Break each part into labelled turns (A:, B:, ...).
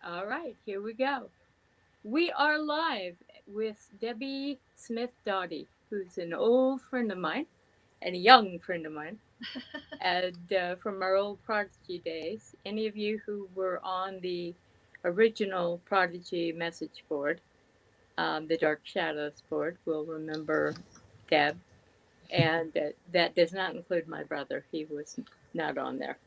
A: All right, here we go. We are live with Debbie Smith Daughetee, who's an old friend of mine and a young friend of mine, and from our old Prodigy days. Any of you who were on the original Prodigy message board, the Dark Shadows board, will remember Deb. And that does not include my brother. He was not on there.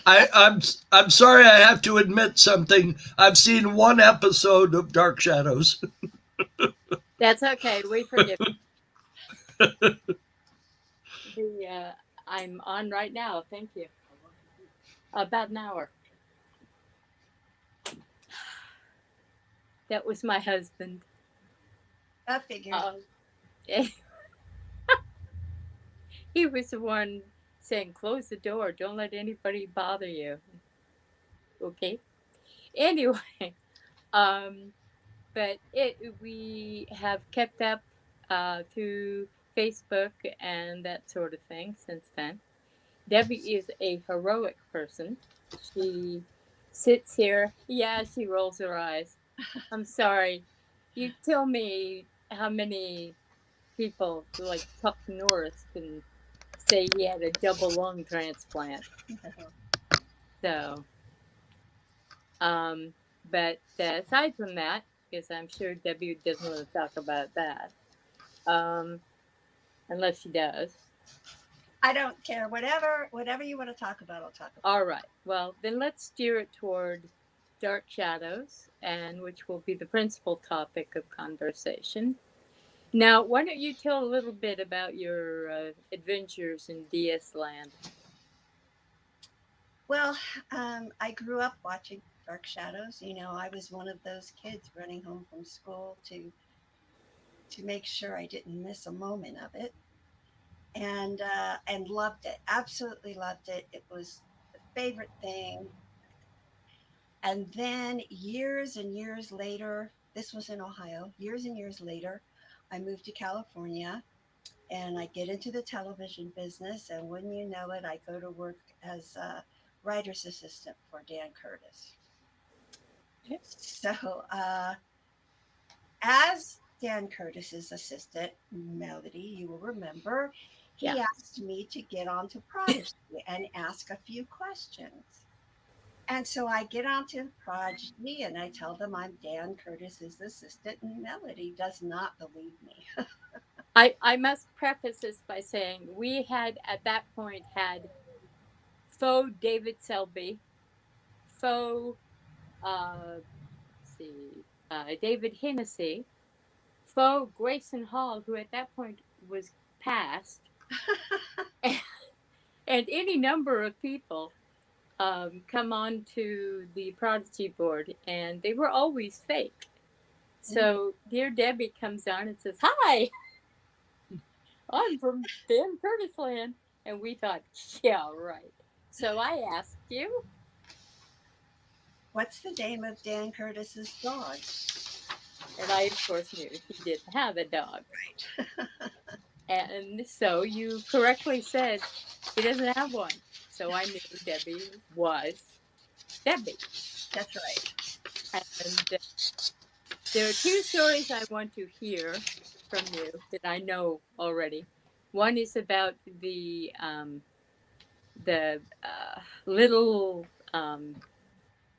B: I, I'm I'm sorry. I have to admit something. I've seen one episode of Dark Shadows.
A: That's okay. We forgive the. I'm on right now. Thank you. About an hour. That was my husband.
C: I figured.
A: Um, he was the one saying, "Close the door. Don't let anybody bother you." Okay. Anyway, um, but we have kept up through Facebook and that sort of thing since then. Debbie is a heroic person. She sits here. Yeah, she rolls her eyes. I'm sorry. You tell me how many people like Chuck Norris can say he had a double lung transplant. So, um, but aside from that, because I'm sure Debbie doesn't want to talk about that, um, unless she does.
C: I don't care. Whatever you want to talk about, I'll talk about.
A: All right. Well, then let's steer it toward dark shadows, and which will be the principal topic of conversation. Now, why don't you tell a little bit about your adventures in DS land?
C: Well, I grew up watching Dark Shadows. I was one of those kids running home from school to make sure I didn't miss a moment of it, and loved it. Absolutely loved it. It was the favorite thing. And then years and years later, this was in Ohio. Years and years later, I moved to California and I get into the television business. And wouldn't you know it, I go to work as a writer's assistant for Dan Curtis. So, as Dan Curtis's assistant, Melody, you will remember,
A: Yeah.
C: he asked me to get onto Prodigy and ask a few questions. And so I get onto Prodigy and I tell them I'm Dan Curtis's assistant, and Melody does not believe me.
A: I must preface this by saying we had at that point had faux David Selby, faux let's see David Hennessy, faux Grayson Hall, who at that point was passed, and any number of people come on to the Prodigy board, and they were always fake. So dear Debbie comes on and says, "Hi, I'm from Dan Curtis Land," and we thought, "Yeah, right." So I asked you,
C: What's the name of Dan Curtis's dog?
A: and I of course knew he didn't have a dog, and so you correctly said he doesn't have one. So I knew Debbie was Debbie,
C: That's right.
A: and there are two stories I want to hear from you that I know already. One is about the little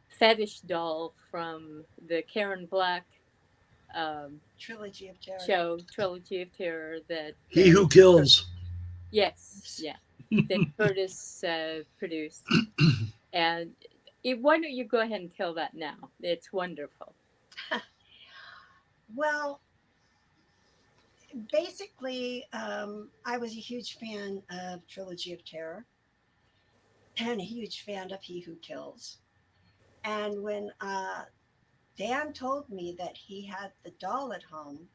A: fetish doll from the Karen Black um,
C: Trilogy of Terror.
A: show Trilogy of Terror that
B: He who kills.
A: yes, yeah, that Curtis produced. And why don't you go ahead and tell that now? It's wonderful.
C: Well, basically, I was a huge fan of Trilogy of Terror and a huge fan of He Who Kills. And when Dan told me that he had the doll at home,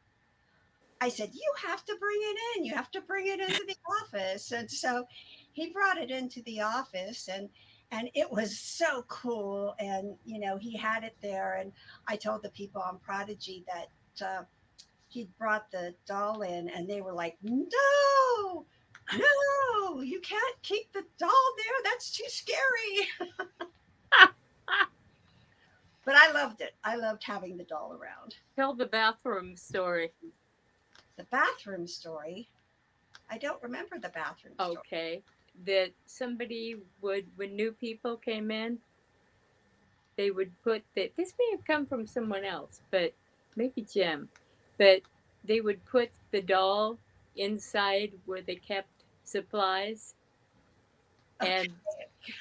C: I said, "You have to bring it in. You have to bring it into the office." And so he brought it into the office, and it was so cool. And he had it there. And I told the people on Prodigy that he brought the doll in, and they were like, "No, no, you can't keep the doll there. That's too scary." But I loved it. I loved having the doll around.
A: Tell the bathroom story.
C: The bathroom story. I don't remember the bathroom story.
A: Okay. That somebody would, when new people came in, they would put that, this may have come from someone else, but maybe Jim, but they would put the doll inside where they kept supplies,
C: Okay,
A: and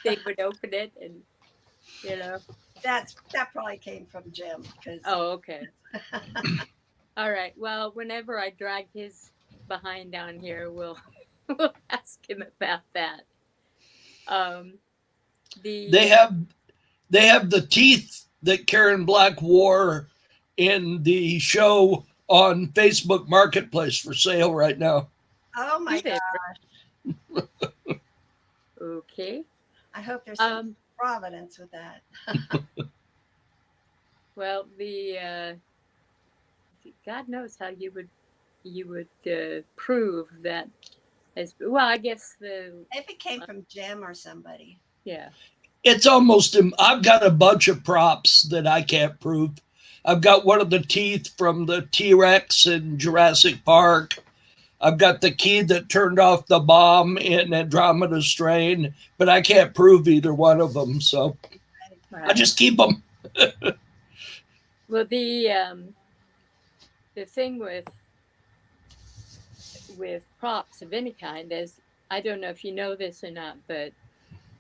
A: they would open it and, you know.
C: that probably came from Jim because
A: Oh, okay. All right. Well, whenever I drag his behind down here, we'll we'll ask him about that. Um,
B: They
A: the
B: have they have the teeth that Karen Black wore in the show on Facebook Marketplace for sale right now.
C: oh
A: do
C: my god,
A: they? Okay.
C: I hope there's some
A: Um,
C: providence with that.
A: well, the God knows how you would prove that as well. I guess the
C: If it came
A: uh,
C: from Jim or somebody.
A: yeah.
B: It's almost, I've got a bunch of props that I can't prove. I've got one of the teeth from the T Rex in Jurassic Park. I've got the key that turned off the bomb in Andromeda Strain, but I can't prove either one of them. So I
A: Right.
B: just keep them.
A: Well, the thing with props of any kind is, I don't know if you know this or not, but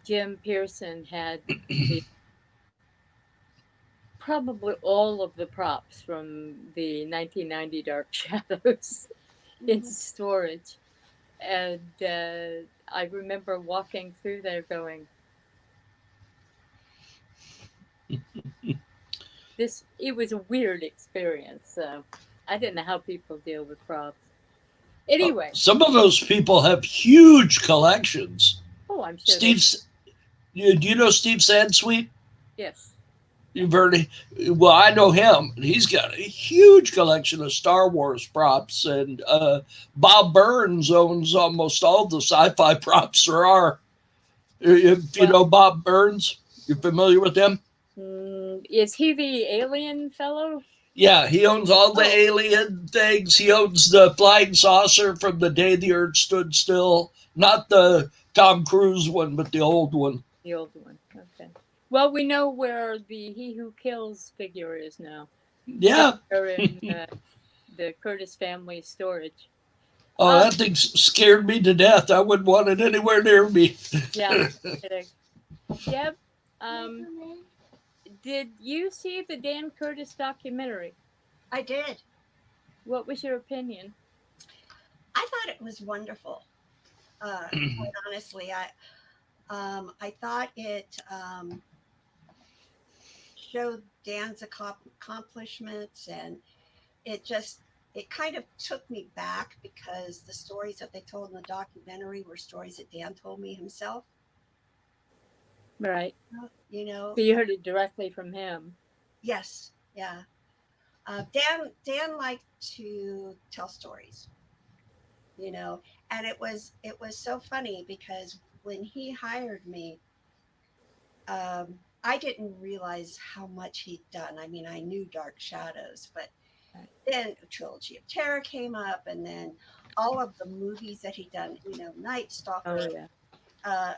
A: Jim Pearson had the probably all of the props from the 1990 Dark Shadows in
C: Mhm.
A: storage. And I remember walking through there going, this, it was a weird experience. So I didn't know how people deal with props. Anyway,
B: Some of those people have huge collections.
A: oh, I'm sure they,
B: Steve's, do you know Steve Sansweet?
A: yes. Yeah.
B: You've heard of, well, I know him. He's got a huge collection of Star Wars props, and Bob Burns owns almost all the sci-fi props there are. If you
A: Well,
B: know Bob Burns, you're familiar with him?
A: is he the alien fellow?
B: Yeah, he owns all the
C: Oh,
B: alien things. He owns the flying saucer from the day the Earth stood still. Not the Tom Cruise one, but the old one.
A: The old one. Okay. Well, we know where the He Who Kills figure is now.
B: Yeah.
A: They're in the Curtis family storage.
B: Oh,
A: Um,
B: that thing scared me to death. I wouldn't want it anywhere near me.
A: yeah. Kidding. Deb, um, did you see the Dan Curtis documentary?
C: I did.
A: What was your opinion?
C: I thought it was wonderful. Quite honestly, I thought it showed Dan's accomplishments, and it just it kind of took me back because the stories that they told in the documentary were stories that Dan told me himself.
A: Right.
C: You know,
A: So you heard it directly from him.
C: yes, yeah. Dan liked to tell stories, you know, and it was so funny because when he hired me, I didn't realize how much he'd done. I mean, I knew Dark Shadows, but
A: Right.
C: then Trilogy of Terror came up, and then all of the movies that he'd done, you know, Night
A: Oh
C: Stalker,
A: yeah.
C: uh,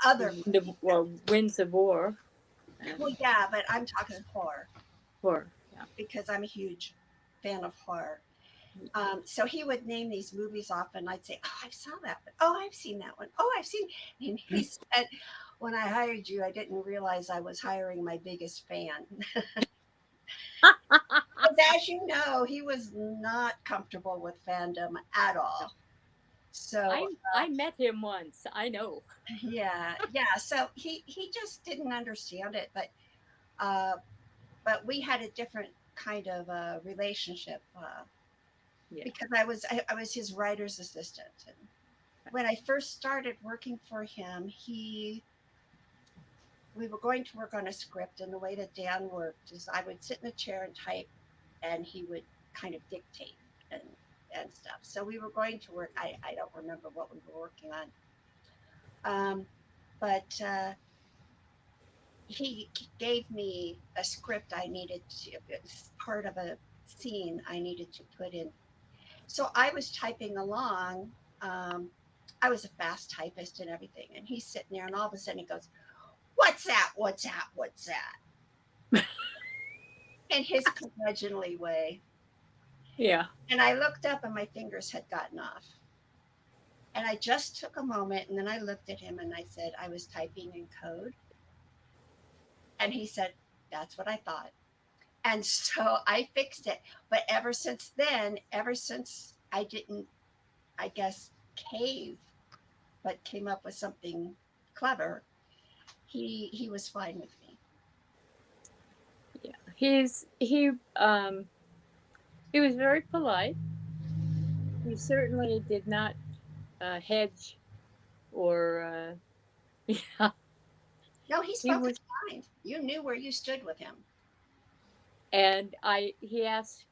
C: other movies.
A: Well, Winds of War
C: Well,
A: and
C: yeah, but I'm talking horror
A: horror. Yeah.
C: because I'm a huge fan of horror. So he would name these movies off, and I'd say, "Oh, I saw that one. Oh, I've seen that one. Oh, I've seen." And he said, "When I hired you, I didn't realize I was hiring my biggest fan." Because as you know, he was not comfortable with fandom at
A: No.
C: all. So
A: I met him once. I know.
C: yeah, yeah. So he just didn't understand it, uh, but we had a different kind of relationship
A: Yeah.
C: because I was his writer's assistant, and when I first started working for him, he we were going to work on a script, and the way that Dan worked is I would sit in a chair and type, and he would kind of dictate and stuff. So we were going to work. I don't remember what we were working on, but he gave me a script I needed to, it's part of a scene I needed to put in. So I was typing along. Um, I was a fast typist and everything. And he's sitting there, and all of a sudden he goes, "What's that? What's that? What's that?" In his curmudgeonly way.
A: Yeah.
C: And I looked up, and my fingers had gotten off. And I just took a moment, and then I looked at him and I said, "I was typing in code." And he said, "That's what I thought." And so I fixed it. But ever since then, ever since I didn't, I guess, cave, but came up with something clever, he was fine with me.
A: Yeah. He was very polite. He certainly did not hedge or yeah.
C: No, he
A: He
C: spoke his
A: was,
C: mind. You knew where you stood with him.
A: and I he asked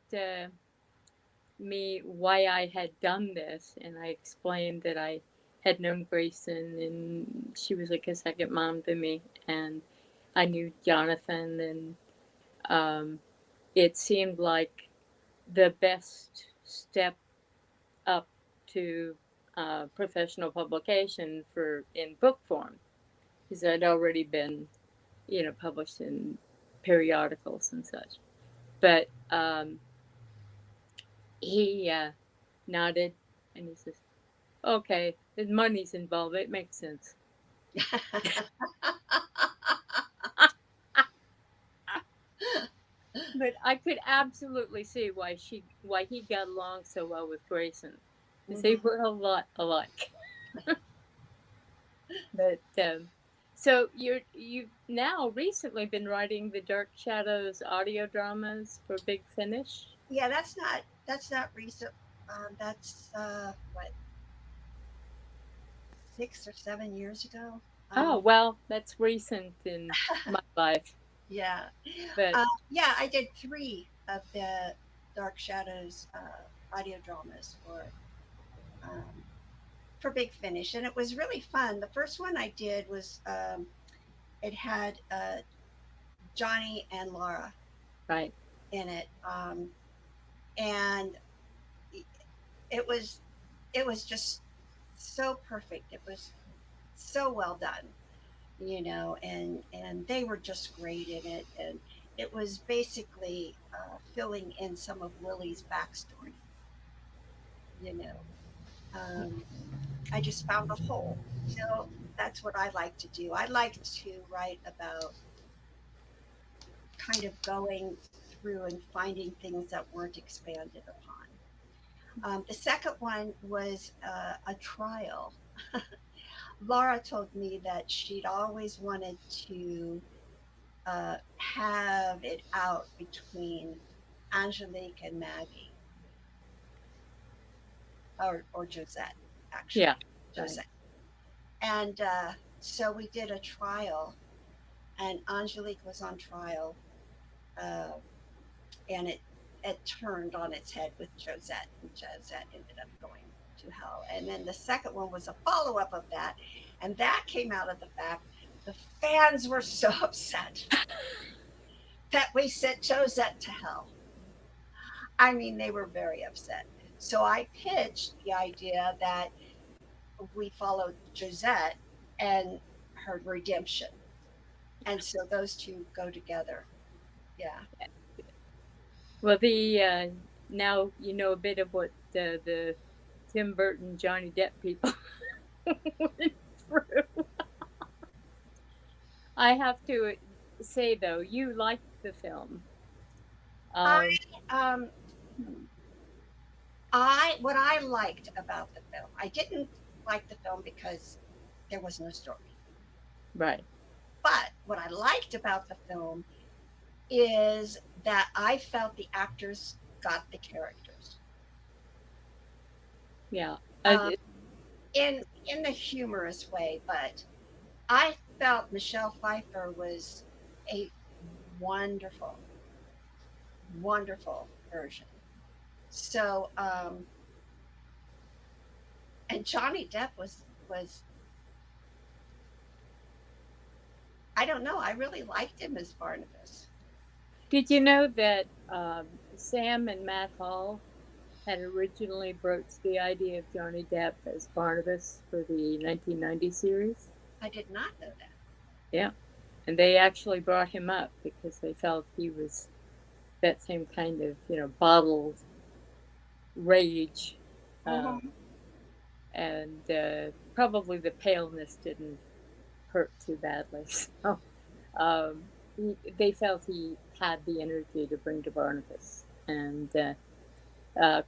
A: me why I had done this, and I explained that I had known Grayson, and she was like a second mom to me, and I knew Jonathan, and um, it seemed like the best step up to professional publication for in book form, because I'd already been, published in periodicals and such. But he nodded and he says, "Okay, the money's involved. It makes sense." But I could absolutely see why he got along so well with Grayson, because they
C: Mhm.
A: were a lot alike. But so you've now recently been writing the Dark Shadows audio dramas for Big Finish.
C: Yeah, that's not recent. That's what, 6 or 7 years ago.
A: Oh
C: Um,
A: well, that's recent in my life.
C: yeah,
A: But
C: yeah. I did three of the Dark Shadows audio dramas um, for Big Finish, and it was really fun. The first one I did was it had Johnny and Laura
A: right,
C: in it, and it was it was just so perfect. It was so well done, and they were just great in it. And it was basically filling in some of Lily's backstory. You know, um, I just found a hole. That's what I like to do. I like to write about kind of going through and finding things that weren't expanded upon. The second one was a trial. Laura told me that she'd always wanted to have it out between Angelique and Maggie, or Josette,
A: yeah,
C: actually,
A: right,
C: Josette. And so we did a trial, and Angelique was on trial, uh, and it turned on its head with Josette, and Josette ended up going to hell. And then the second one was a follow up of that, and that came out of the fact the fans were so upset that we sent Josette to hell. I mean, they were very upset. So I pitched the idea that we followed Josette and her redemption. And so those two go together. Yeah.
A: well, the now you know a bit of what the Tim Burton Johnny Depp people went through. I have to say though, you liked the film.
C: I
A: Um,
C: um I what I liked about the film, I didn't like the film because there was no story.
A: right,
C: But what I liked about the film is that I felt the actors got the characters.
A: yeah,
C: Um, in the humorous way, but I felt Michelle Pfeiffer was a wonderful, wonderful version. So, and Johnny Depp was I don't know. I really liked him as Barnabas.
A: Did you know that Sam and Matt Hall had originally broached the idea of Johnny Depp as Barnabas for the 1990 series?
C: I did not know that.
A: Yeah. And they actually brought him up because they felt he was that same kind of, bottled rage. Um,
C: Hmm.
A: and probably the paleness didn't hurt too badly. So they felt he had the energy to bring to Barnabas. And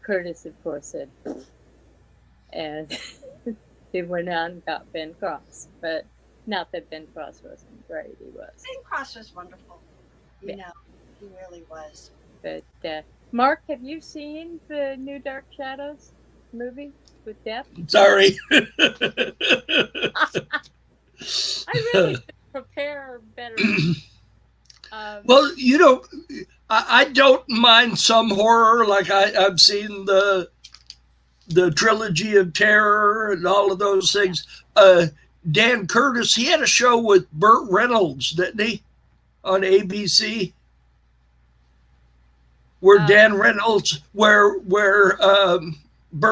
A: Curtis, of course, said, and they went on and got Ben Cross. But not that Ben Cross wasn't great, he was.
C: Ben Cross was wonderful. You
A: Yeah.
C: know, he really was.
A: But Mark, have you seen the new Dark Shadows movie with Depp?
B: Sorry.
A: I really should prepare better. Um,
B: Well, I don't mind some horror. Like I've seen the trilogy of terror and all of those
A: yeah.
B: things. Dan Curtis, he had a show with Burt Reynolds, didn't he, on ABC, where
A: Uh,
B: Dan Reynolds, where Burt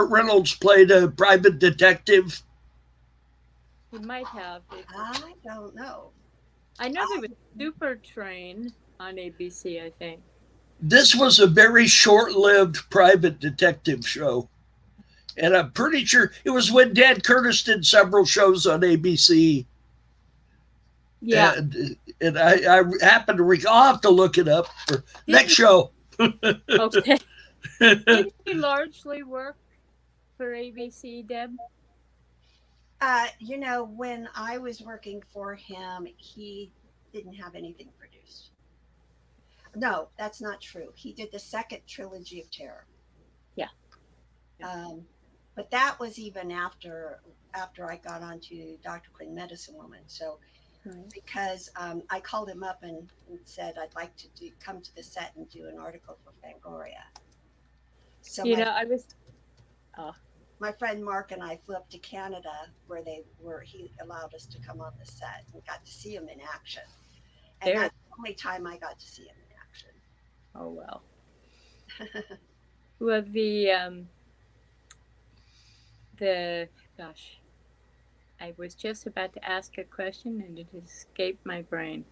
B: Reynolds played a private detective.
A: he might have.
C: I don't know.
A: I know there
C: I,
A: was Super Train on ABC, I think.
B: This was a very short-lived private detective show, and I'm pretty sure it was when Dan Curtis did several shows on ABC.
A: Yeah.
B: And I happen to recall. I'll have to look it up for next
A: Didn't
B: show.
A: okay. Didn't he largely work for ABC, Deb?
C: when I was working for him, he didn't have anything produced. No, that's not true. He did the second trilogy of terror.
A: Yeah. Yeah.
C: Um, but that was even after I got onto Dr. Quinn Medicine Woman. So
A: Right.
C: because I called him up and said I'd like to come to the set and do an article for Fangoria. So
A: I was. Oh,
C: my friend Mark and I flew up to Canada where they were. He allowed us to come on the set and got to see him in action. And
A: there.
C: that's the only time I got to see him in action.
A: Oh well. Well, the gosh, I was just about to ask a question and it escaped my brain.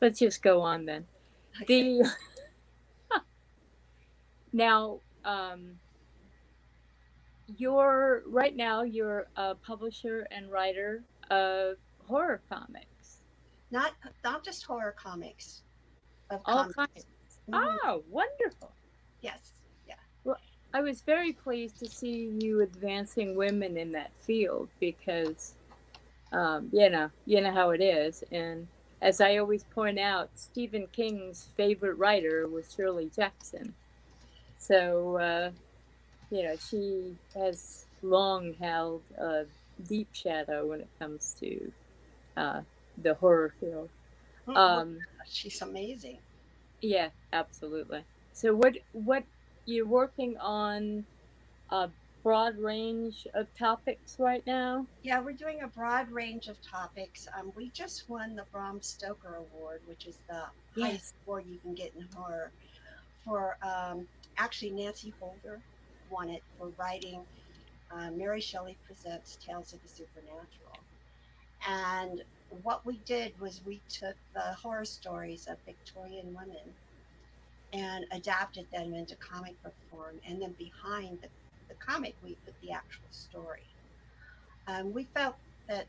A: Let's just go on then.
C: Okay.
A: The now, you're a publisher and writer of horror comics,
C: Not just horror comics, of
A: all kinds.
C: comics. Hmm.
A: Oh, wonderful!
C: Yes. Yeah.
A: Well, I was very pleased to see you advancing women in that field because, you know how it is. And as I always point out, Stephen King's favorite writer was Shirley Jackson. So, she has long held a deep shadow when it comes to uh, the horror field.
C: Well,
A: Um,
C: she's amazing.
A: yeah, absolutely. So, what you're working on a broad range of topics right now?
C: Yeah, we're doing a broad range of topics. We just won the Bram Stoker Award, which is the highest
A: Yes.
C: award you can get in horror. For actually, Nancy Holder won it for writing Mary Shelley Presents Tales of the Supernatural. And what we did was we took the horror stories of Victorian women and adapted them into comic book form. And then behind the comic, we put the actual story. We felt that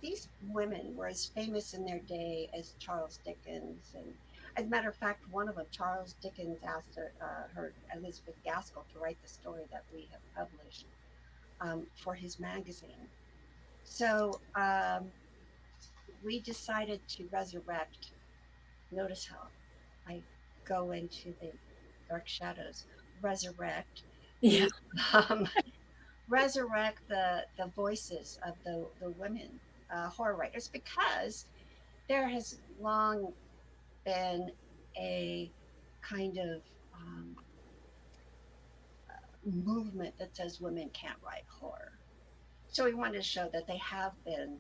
C: these women were as famous in their day as Charles Dickens. And as a matter of fact, one of them, Charles Dickens, asked her, Elizabeth Gaskell, to write the story that we have published for his magazine. So we decided to resurrect. Notice how I go into the dark shadows. Resurrect
A: Yeah.
C: the um, resurrect the voices of the women horror writers, because there has long been a kind of movement that says women can't write horror. So we wanted to show that they have been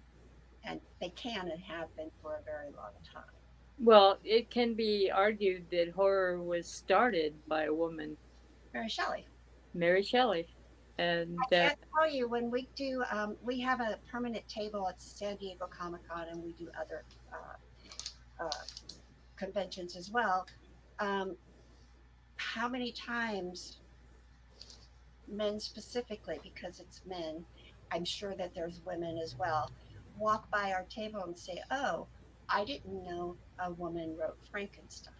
C: and they can and have been for a very long time.
A: Well, it can be argued that horror was started by a woman,
C: Mary Shelley.
A: Mary Shelley, and
C: I can't tell you when we do. We have a permanent table at San Diego Comic Con, and we do other uh, conventions as well. Um, how many times men specifically, because it's men, I'm sure that there's women as well, walk by our table and say, "Oh, I didn't know a woman wrote Frankenstein."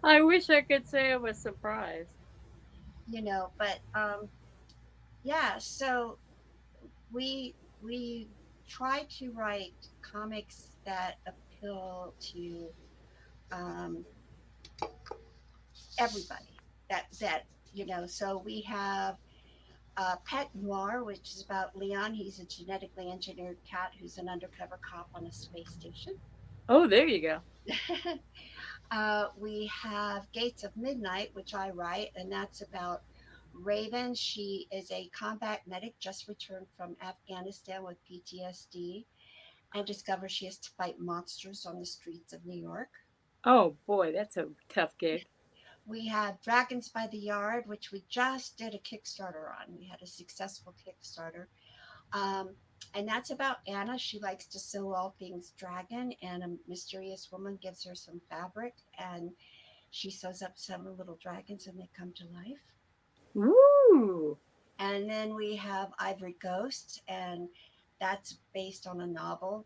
A: I wish I could say I was surprised.
C: But yeah, so we try to write comics that appeal to um, everybody. So we have Pet Noir, which is about Leon. He's a genetically engineered cat who's an undercover cop on a space station.
A: Oh, there you go.
C: We have Gates of Midnight, which I write, and that's about Raven. She is a combat medic just returned from Afghanistan with PTSD and discovers she has to fight monsters on the streets of New York.
A: Oh boy, that's a tough gig.
C: We have Dragons by the Yard, which we just did a Kickstarter on. We had a successful Kickstarter. Um, and that's about Anna. She likes to sew all things dragon, and a mysterious woman gives her some fabric, and she sews up seven little dragons, and they come to life.
A: Woo!
C: And then we have Ivory Ghosts, and that's based on a novel.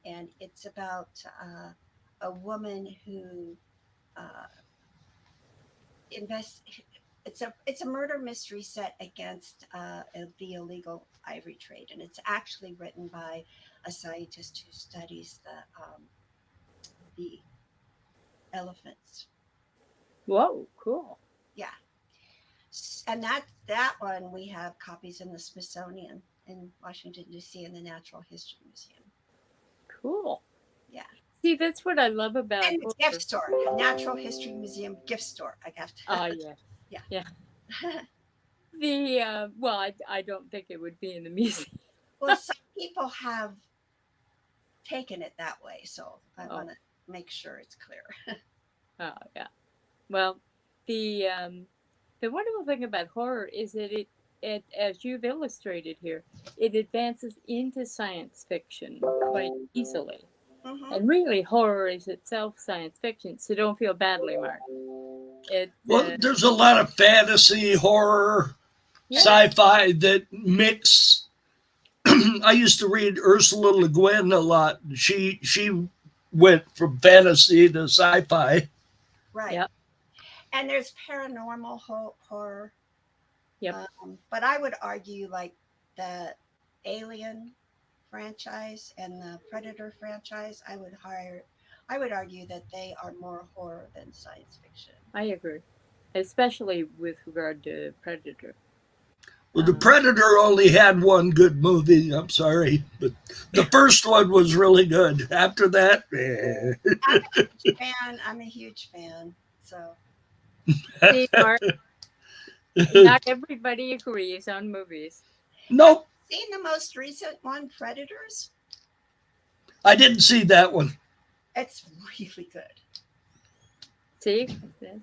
C: And it's about a woman who uh, invest it's a murder mystery set against the illegal ivory trade, and it's actually written by a scientist who studies the elephants.
A: Whoa, cool,
C: Yeah, and that one we have copies in the Smithsonian in Washington D.C. in the Natural History Museum.
A: cool.
C: Yeah,
A: See, that's what I love about
C: and the gift
A: horror.
C: store, Natural History Museum gift store. I have
A: Ah,
C: to.
A: yeah,
C: Yeah.
A: yeah. The well, I don't think it would be in the museum.
C: Well, some people have taken it that way, so I want
A: Oh,
C: to make sure it's clear.
A: oh, yeah. Well, the wonderful thing about horror is that it, as you've illustrated here, it advances into science fiction quite easily.
C: Hmm.
A: And really, horror is itself science fiction, so don't feel badly, Mark. It,
B: Well, there's a lot of fantasy, horror,
A: yeah.
B: sci-fi that mix. I used to read Ursula Le Guin a lot. She went from fantasy to sci-fi.
C: Right.
A: Yep.
C: And there's paranormal horror.
A: Yep.
C: But I would argue like the Alien franchise and the Predator franchise, I would argue that they are more horror than science fiction.
A: I agree, especially with regard to Predator.
B: Well, the
A: Um,
B: Predator only had one good movie. I'm sorry, but the first one was really good. After that,
C: I'm a huge fan. I'm a huge fan. So,
A: See, Mark, not everybody agrees on movies.
C: have
B: nope,
C: you seen the most recent one, Predators?
B: I didn't see that one.
C: It's really good.
A: See, that's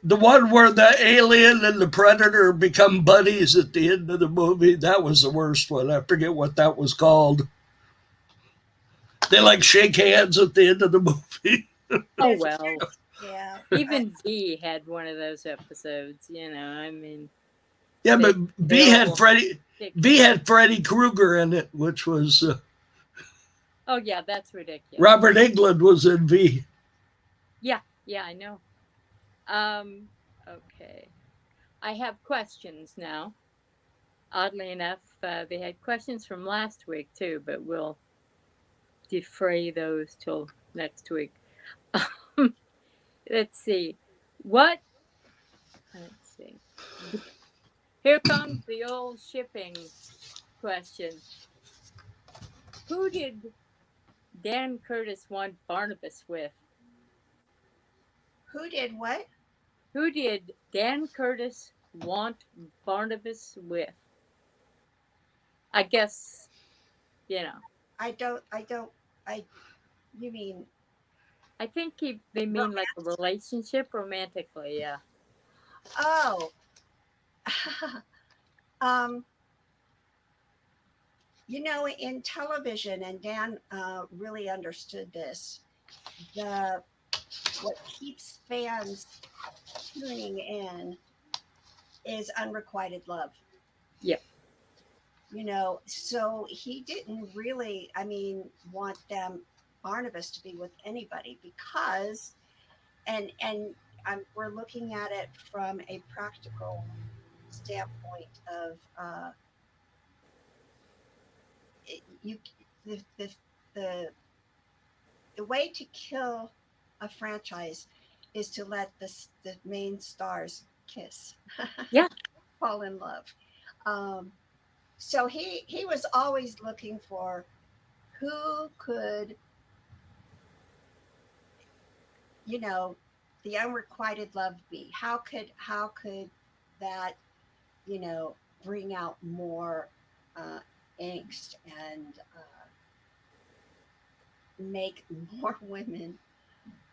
B: The one where the alien and the predator become buddies at the end of the movie, that was the worst one. I forget what that was called. They like shake hands at the end of the movie.
A: oh
C: There's,
A: well.
C: yeah.
A: Even V had one of those episodes. I mean,
B: Yeah,
A: they
B: but
A: they all stick
B: V
A: together.
B: had Freddy Krueger in it, which was
A: Oh yeah, that's ridiculous.
B: Robert Englund was in V.
A: Yeah, yeah, I know. Okay. I have questions now. Oddly enough, they had questions from last week too, but we'll defray those till next week. Let's see. What? Let's see. Here comes the old shipping question. Who did Dan Curtis want Barnabas with?
C: Who did what?
A: Who did Dan Curtis want Barnabas with? I guess, you know,
C: I don't, I, you mean,
A: I think they mean like a
C: romance?
A: relationship romantically. Yeah.
C: Oh, um, in television, and Dan really understood this. The What keeps fans tuning in is unrequited love.
A: Yeah.
C: So he didn't really, I mean, want them Barnabas to be with anybody because, and we're looking at it from a practical standpoint of you the the the way to kill a franchise is to let the main stars kiss,
A: Yeah.
C: fall in love. Um, so he was always looking for who could, you know, the unrequited love be. How could that, you know, bring out more uh, angst and make more women,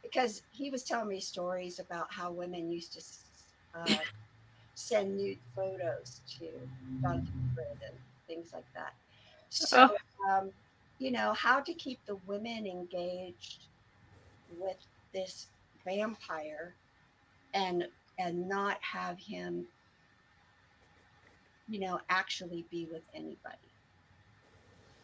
C: because he was telling me stories about how women used to send nude photos to Jonathan Frid and things like that. So,
A: Oh,
C: um, how to keep the women engaged with this vampire and not have him, actually be with anybody.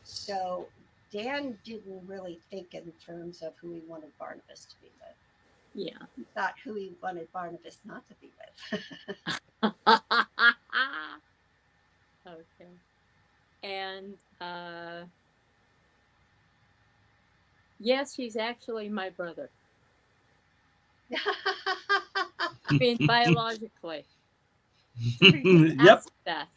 C: So Dan didn't really think in terms of who he wanted Barnabas to be with.
A: yeah.
C: He thought who he wanted Barnabas not to be with.
A: Okay. And yes, he's actually my brother. I mean, biologically. Somebody just
B: Yep.
A: asked that.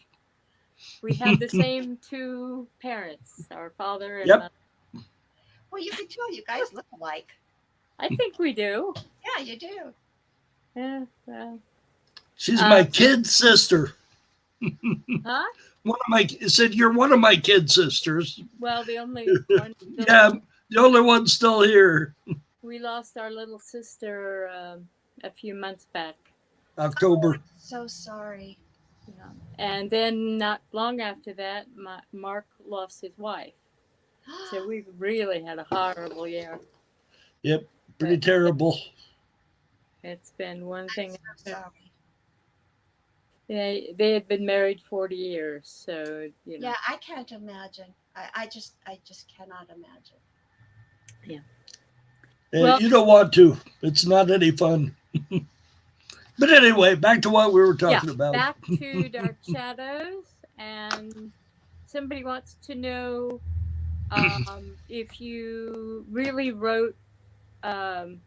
A: We have the same two parents, our father and
B: Yep.
A: mother.
C: Well, you can tell you guys look alike.
A: I think we do.
C: Yeah, you do.
A: Yeah. Well,
B: She's
A: uh,
B: my kid sister.
A: huh?
B: One of my said you're one of my kid sisters.
A: Well, the only one still
B: Yeah,
A: alive.
B: the only one still here.
A: We lost our little sister a few months back.
C: Oh,
B: October.
C: I'm so sorry.
A: Yeah. And then not long after that, Mark lost his wife. So we really had a horrible year.
B: Yep. Pretty
A: But
B: terrible.
A: it's been one
C: I'm
A: thing
C: so
A: after.
C: sorry.
A: They had been married 40 years, so
C: Yeah, I can't imagine. I just cannot imagine.
A: yeah. Well,
B: You don't want to. It's not any fun. But anyway, back to what we were
A: yeah.
B: talking about.
A: Back to Dark Shadows, and somebody wants to know if you really wrote, um,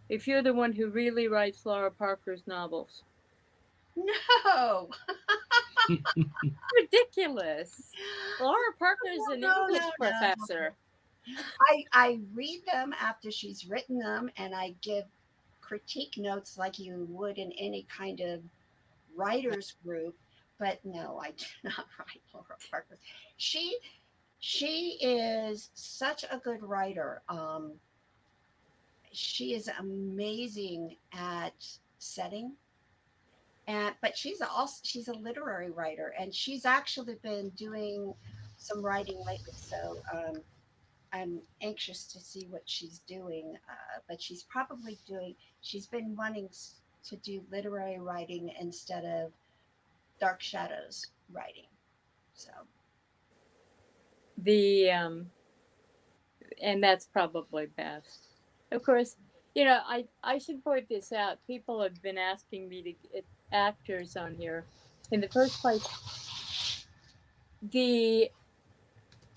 A: if you're the one who really writes Laura Parker's novels.
C: No,
A: Ridiculous. Laura Parker is an
C: no, no,
A: English
C: no.
A: professor.
C: I read them after she's written them, and I give critique notes like you would in any kind of writers group. But no, I do not write Laura Parker. She she is such a good writer. She is amazing at setting, and but she's a literary writer, and she's actually been doing some writing lately. So I'm anxious to see what she's doing. But she's been wanting to do literary writing instead of Dark Shadows writing. So,
A: The and that's probably best. Of course, I should point this out. People have been asking me to get actors on here. In the first place, the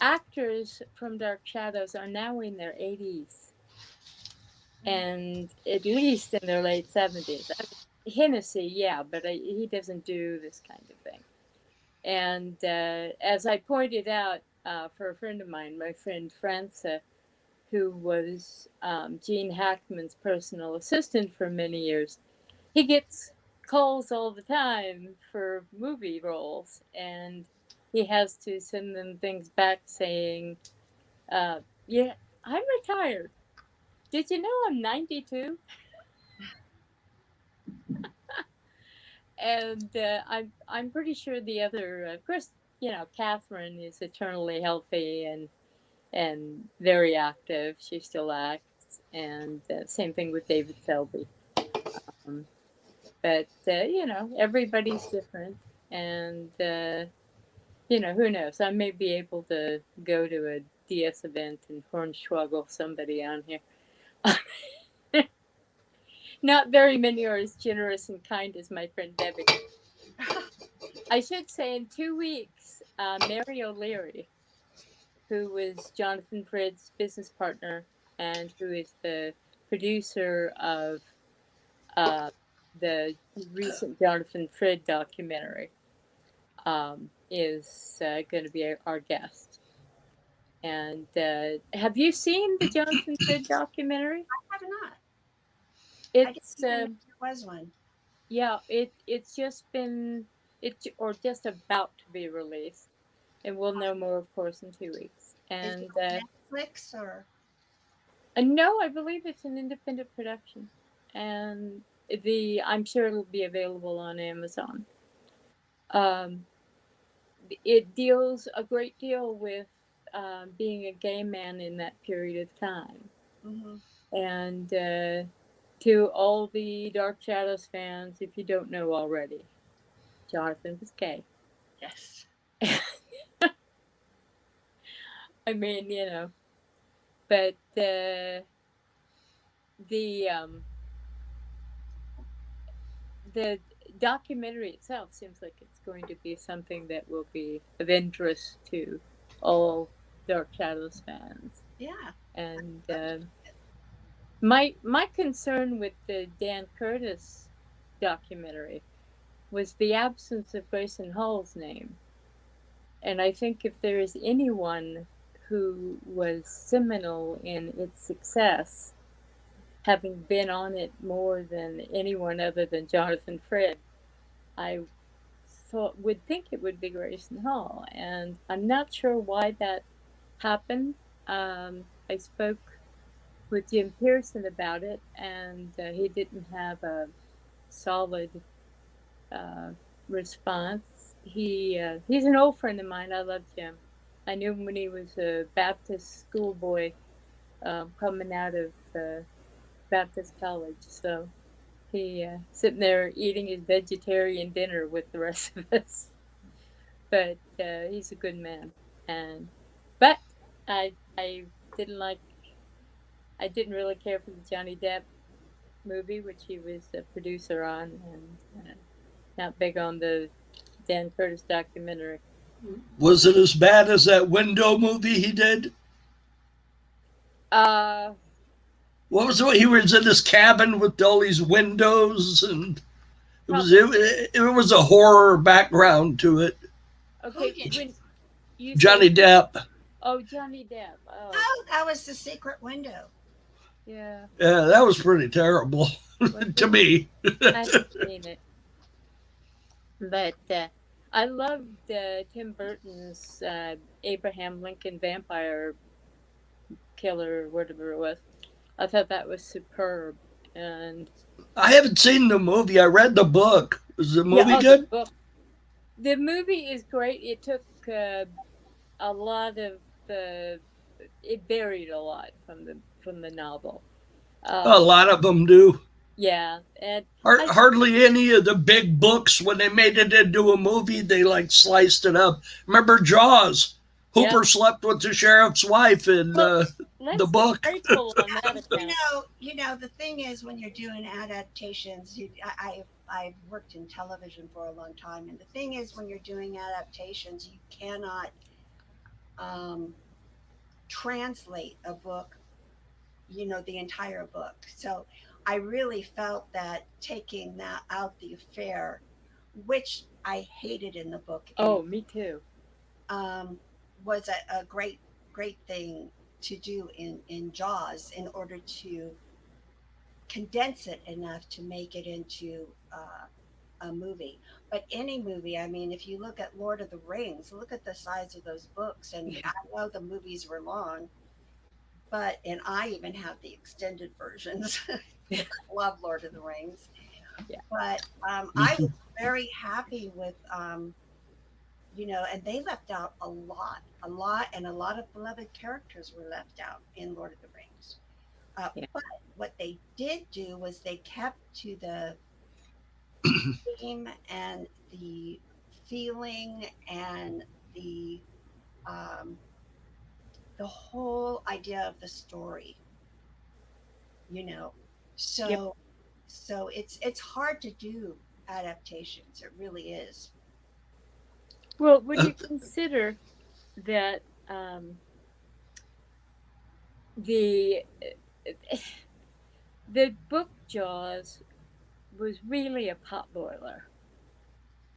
A: actors from Dark Shadows are now in their 80s and at least in their late 70s. I mean, Hennessy, yeah, but he doesn't do this kind of thing. And as I pointed out for a friend of mine, my friend Franca, who was Gene Hackman's personal assistant for many years, he gets calls all the time for movie roles. And he has to send them things back saying, "Yeah, I'm retired. Did you know I'm 92?" And I'm pretty sure the other, of course, Catherine is eternally healthy and very active. She still acts, and same thing with David Selby. Um, but everybody's different, and who knows? I may be able to go to a DS event and hornswoggle somebody on here. Not very many are as generous and kind as my friend Debbie. I should say, in 2 weeks, Mary O'Leary, who was Jonathan Frid's business partner and who is the producer of uh, the recent Jonathan Frid documentary, is going to be our guest. And have you seen the Jonathan Frid documentary?
C: I have not. I didn't
A: It's
C: even know there was one.
A: yeah, it's just been or just about to be released, and we'll know more, of course, in 2 weeks.
C: Is it
A: And
C: on Netflix or?
A: no, I believe it's an independent production, and the I'm sure it'll be available on Amazon. Um, it deals a great deal with being a gay man in that period of time,
C: Hmm.
A: and to all the Dark Shadows fans, if you don't know already, Jonathan was gay.
C: Yes.
A: I mean, but the the documentary itself seems like it's going to be something that will be of interest to all Dark Shadows fans.
C: Yeah.
A: And
C: Love to.
A: my concern with the Dan Curtis documentary was the absence of Grayson Hall's name. And I think if there is anyone who was seminal in its success, having been on it more than anyone other than Jonathan Frid, I would think it would be Grayson Hall, and I'm not sure why that happened. I spoke with Jim Pearson about it, and he didn't have a solid uh, response. He's an old friend of mine. I love Jim. I knew him when he was a Baptist schoolboy coming out of Baptist college. So he sitting there eating his vegetarian dinner with the rest of us. But he's a good man, and but I didn't like I didn't really care for the Johnny Depp movie, which he was a producer on, and not big on the Dan Curtis documentary.
B: Was it as bad as that window movie he did?
A: Uh,
B: What was it? He was in this cabin with all these windows, and it was
A: probably.
B: it was a horror background to it.
C: Who
A: Okay,
C: did?
A: when you say,
B: Johnny Depp.
A: oh, Johnny Depp. Oh,
C: Oh, that was the secret window.
A: yeah.
B: Yeah, that was pretty terrible
A: Was
B: to
A: it?
B: me.
A: I haven't seen it, but I loved Tim Burton's Abraham Lincoln Vampire Killer, whatever it was. I thought that was superb. And
B: I haven't seen the movie. I read the book. Is the
A: yeah,
B: movie
A: oh, the
B: good?
A: book. The movie is great. It took a lot of the. It varied a lot from the novel.
B: A
A: Um,
B: lot of them do.
A: yeah, and I
B: Hardly any of the big books, when they made it into a movie, they like sliced it up. Remember Jaws?
A: yeah.
B: Hooper slept with the sheriff's wife in
A: Well,
B: the
A: let's be
B: book.
A: grateful on
C: Yeah,
A: that account.
C: the thing is when you're doing adaptations, I've worked in television for a long time, and the thing is when you're doing adaptations, you cannot um, translate a book, the entire book. So I really felt that taking that out the affair, which I hated in the book
A: Oh,
C: anyway,
A: me too.
C: um, was a great thing to do in Jaws in order to condense it enough to make it into a movie. But any movie, I mean, if you look at Lord of the Rings, look at the size of those books. And
A: Yeah.
C: I know the movies were long, but, and I even have the extended versions because I love Lord of the Rings.
A: Yeah.
C: But
B: Me
C: I
B: too.
C: was very happy with, and they left out a lot, and a lot of beloved characters were left out in Lord of the Rings.
A: Yeah.
C: But what they did do was they kept to the theme and the feeling and the um, the whole idea of the story. You know,
A: Yep.
C: so it's hard to do adaptations. It really is.
A: Well, when
B: Uh,
A: you consider that the the book Jaws was really a potboiler,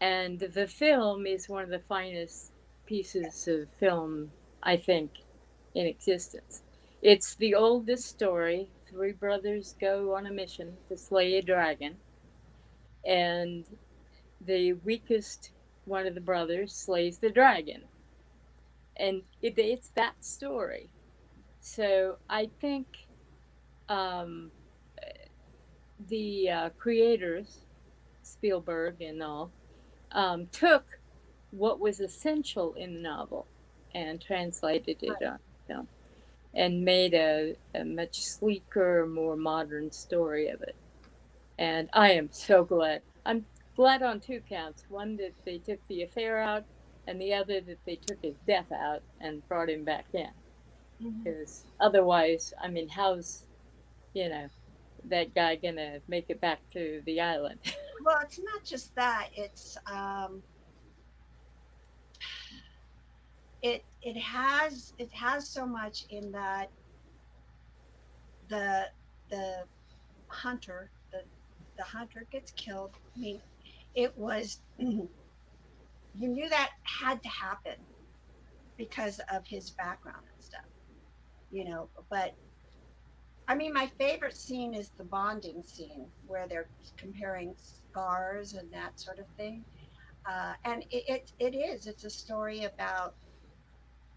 A: and the film is one of the finest pieces of film I think in existence. It's the oldest story. Three brothers go on a mission to slay a dragon, and the weakest one of the brothers slays the dragon, and it's that story. So I think um, the creators, Spielberg and all, took what was essential in the novel and translated it on film and made a much sleeker, more modern story of it. And I am so glad. I'm glad on two counts. One, that they took the affair out, and the other, that they took his death out and brought him back in.
C: Mhm.
A: Because otherwise, I mean, how's, you know, that guy gonna make it back to the island?
C: Well, it's not just that. It has so much in that the the hunter gets killed. I mean, it was you knew that had to happen because of his background and stuff, But I mean, my favorite scene is the bonding scene where they're comparing scars and that sort of thing. And it's a story about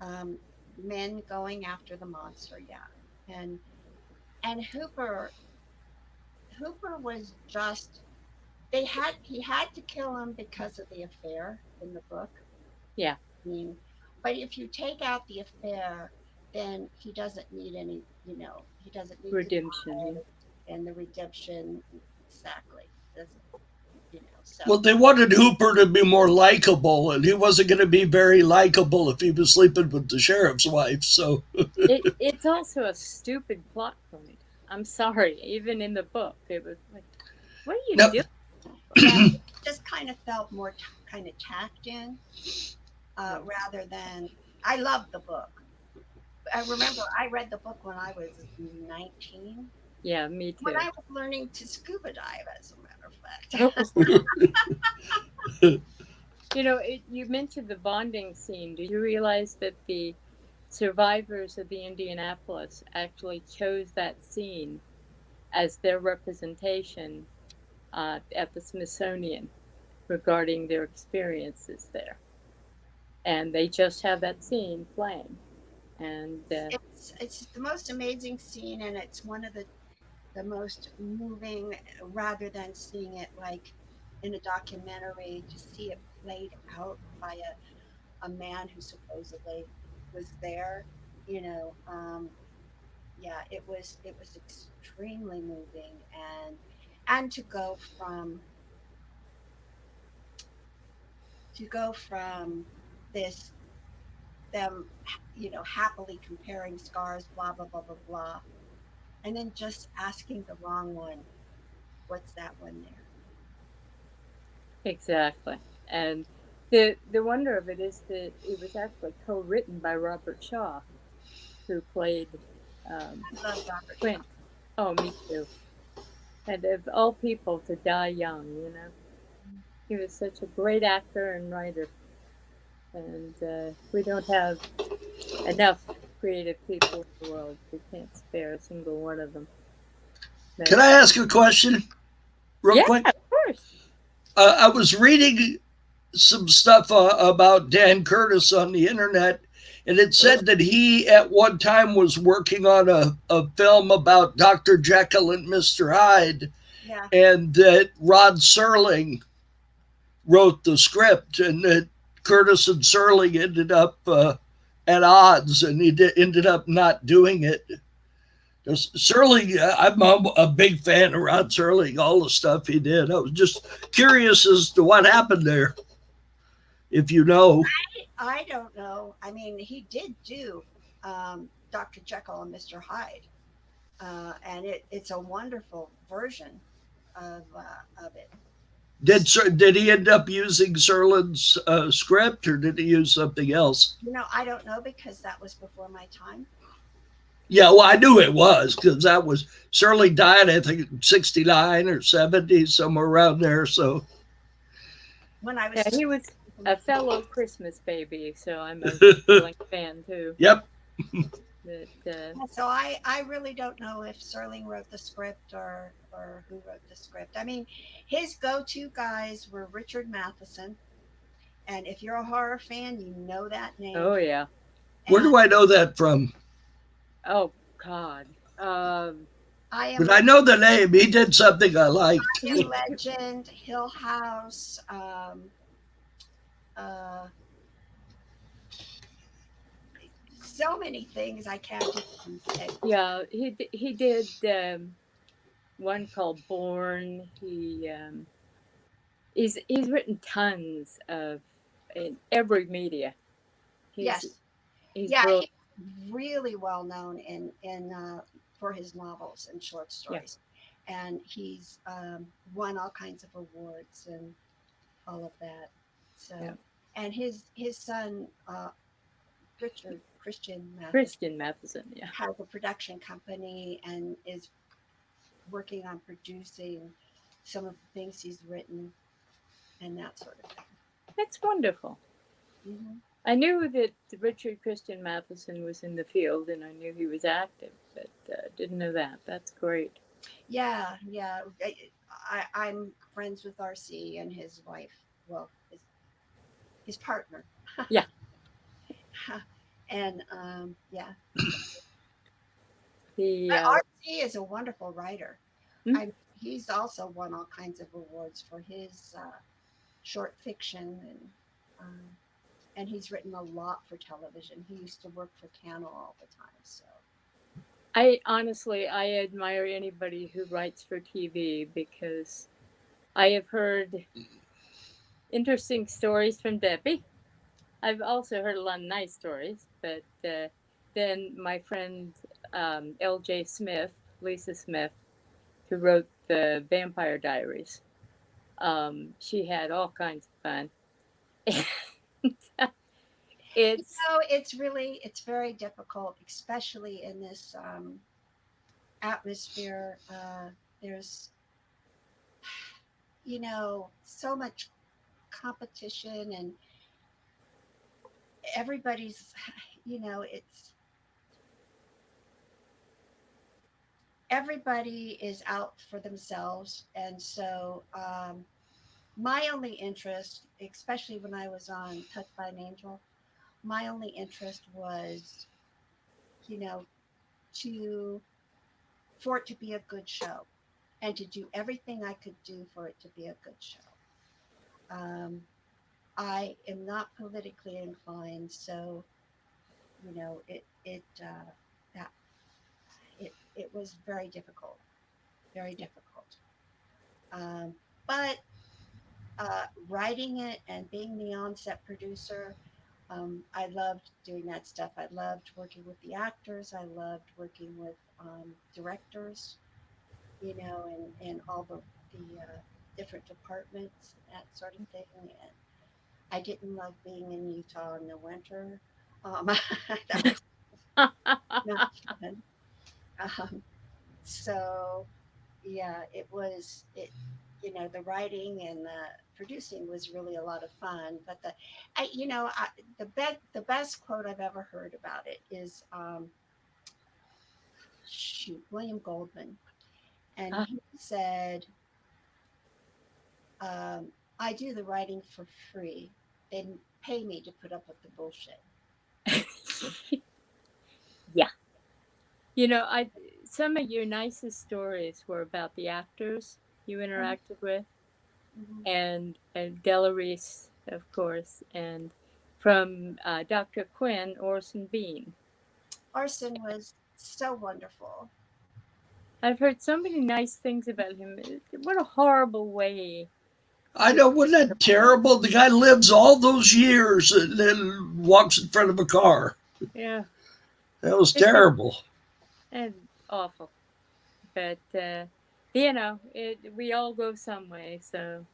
C: um, men going after the monster, yeah. And and Hooper was just he had to kill him because of the affair in the book.
A: Yeah,
C: I mean, but if you take out the affair, then he doesn't need he doesn't need to
A: redemption.
C: die and the redemption exactly doesn't,
B: well,
C: so
B: they wanted Hooper to be more likable, and he wasn't going to be very likable if he was sleeping with the sheriff's wife. So,
A: It's also a stupid plot point. I'm sorry. Even in the book, it was like, what are you
B: no,
A: doing?
C: yeah, it just kind of felt more kind of tacked in
A: Yeah,
C: rather than I loved the book. I remember I read the book when I was 19,
A: yeah, me
C: when
A: too.
C: I was learning to scuba dive, as a matter of fact.
A: Oh, you mentioned the bonding scene. Did you realize that the survivors of the Indianapolis actually chose that scene as their representation at the Smithsonian regarding their experiences there? And they just have that scene playing. And
C: It's the most amazing scene, and it's one of the most moving, rather than seeing it like in a documentary, to see it played out by a man who supposedly was there. You know, yeah, it was extremely moving, and to go from this them happily comparing scars, blah blah blah blah blah, and then just asking the wrong one, what's that one there?
A: exactly. And the wonder of it is that it was actually co-written by Robert Shaw, who played
C: I love Robert Shaw.
A: Quint. Oh, me too. And of all people to die young, he was such a great actor and writer, and we don't have enough creative people in the world. We can't spare a single one of them. But
B: can I ask a question real
A: yeah,
B: quick?
A: of course.
B: I was reading some stuff about Dan Curtis on the internet, and it said that he at one time was working on a film about Dr. Jekyll and Mr. Hyde,
C: Yeah.
B: and that Rod Serling wrote the script, and that Curtis and Serling ended up at odds, and ended up not doing it. Serling, I'm a big fan of Rod Serling, all the stuff he did. I was just curious as to what happened there, if you know.
C: I don't know. I mean, he did do Dr. Jekyll and Mr. Hyde, and it's a wonderful version of it.
B: Did did he end up using Serlin's script, or did he use something else?
C: I don't know because that was before my time.
B: Yeah, well, I knew it was because that was Serling died, I think, 69 or 70, somewhere around there. So,
C: When I
A: Yeah,
C: was
A: he was a fellow Christmas baby, so I'm a Sterling fan too.
B: yep.
A: But
C: so I really don't know if Serling wrote the script or who wrote the script. I mean, his go-to guys were Richard Matheson, and if you're a horror fan, you know that name.
A: oh yeah,
B: Where
C: And
B: do I know that from?
A: oh God, um,
C: I Am
B: But I know the name. He did something I liked.
C: I Am
A: he
C: Legend, Hill House, uh, so many things I can't even say.
A: yeah he did one called Born. He's written tons of in every media. He's
C: Yes,
A: he's
C: yeah,
A: brilliant.
C: he's really well known in for his novels and short
A: Yeah,
C: stories, and he's won all kinds of awards and all of that.
A: yeah.
C: So, and his son Richard Christian Mathis
A: Christian Matheson. Yeah,
C: has a production company and is working on producing some of the things he's written and that sort of thing.
A: that's wonderful.
C: Hmm.
A: I knew that Richard Christian Matheson was in the field, and I knew he was active, but didn't know that. That's great.
C: Yeah, yeah. I'm friends with RC and his wife. Well, his partner,
A: Yeah.
C: and yeah,
A: The
C: RC is a wonderful writer.
A: hmm?
C: He's also won all kinds of awards for his short fiction and he's written a lot for television. He used to work for Cano all the time. So
A: I honestly I admire anybody who writes for TV because I have heard interesting stories from Debbie. I've also heard a lot of nice stories, but then my friend L.J. Smith, Lisa Smith, who wrote the Vampire Diaries, she had all kinds of fun. it's
C: it's very difficult, especially in this atmosphere. There's so much competition and everybody's it's everybody is out for themselves and so my only interest, especially when I was on Touched by an Angel, my only interest was you know to for it to be a good show and to do everything I could do for it to be a good show. um, I am not politically inclined, so that it was very difficult. Um, but writing it and being the on-set producer, I loved doing that stuff. I loved working with the actors. I loved working with directors, and all the different departments and that sort of thing. And I didn't love being in Utah in the winter. That was not fun. Um, so yeah, the writing and the producing was really a lot of fun. But the best quote I've ever heard about it is William Goldman, and
A: uh,
C: he said, I do the writing for free. They pay me to put up with the bullshit.
A: Yeah. You know, I some of your nicest stories were about the actors you interacted with,
C: Mm-hmm.
A: and Delarice, of course, and from Dr. Quinn, Orson Bean.
C: Arson was so wonderful.
A: I've heard so many nice things about him. What a horrible way
B: I
A: to.
B: know, wasn't that terrible? The guy lives all those years and then walks in front of a car.
A: Yeah,
B: That was
A: it was
B: terrible.
A: and awful. But you know, we all go some way, so